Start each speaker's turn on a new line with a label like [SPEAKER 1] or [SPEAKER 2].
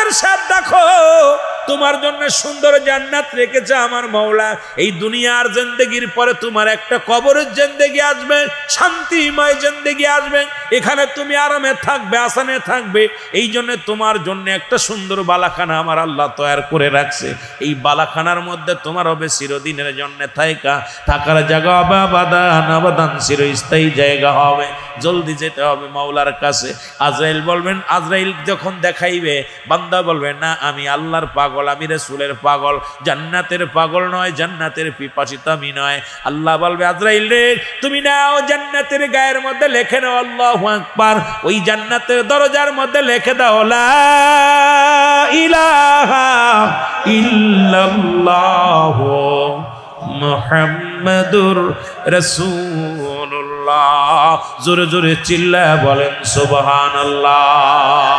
[SPEAKER 1] মুর্শিদের সাথ দেখো, তোমার জন্য সুন্দর জান্নাত রেখেছে আমার মাওলা। এই দুনিয়ার জিন্দেগির পরে তোমার একটা কবরের জিন্দেগি আসবে, শান্তিময় জিন্দেগি আসবে। এখানে তুমি আরামে থাকবে, আসানে থাকবে। এই জন্য তোমার জন্য একটা সুন্দর বালাখানা আমার আল্লাহ তৈরি করে রাখছে। এই বালাখানার মধ্যে তোমার হবে চিরদিনের জন্য থাকার জায়গা হবে, আবাদান চিরস্থায়ী জায়গা হবে। জলদি যেতে হবে মাওলার কাছে। আজরাইল বলবেন, আজরাইল যখন দেখাইবে, বান্দা বলবে না আমি আল্লাহর পাগল, আমি রাসূলের পাগল, জান্নাতের পাগল নয়, জান্নাতের পিপাসিত আমি নয়। আল্লাহ বলবে আজরাইল রে তুমি নাও জান্নাতের গায়ের মধ্যে লিখে নাও আল্লাহু আকবার। ওই জান্নাতের দরজার মধ্যে লিখে দাও লা ইলাহা ইল্লাল্লাহু মুহাম্মাদুর রাসূলুল্লাহ। জোরে জোরে চিল্লায়া বলেন সুবহানাল্লাহ।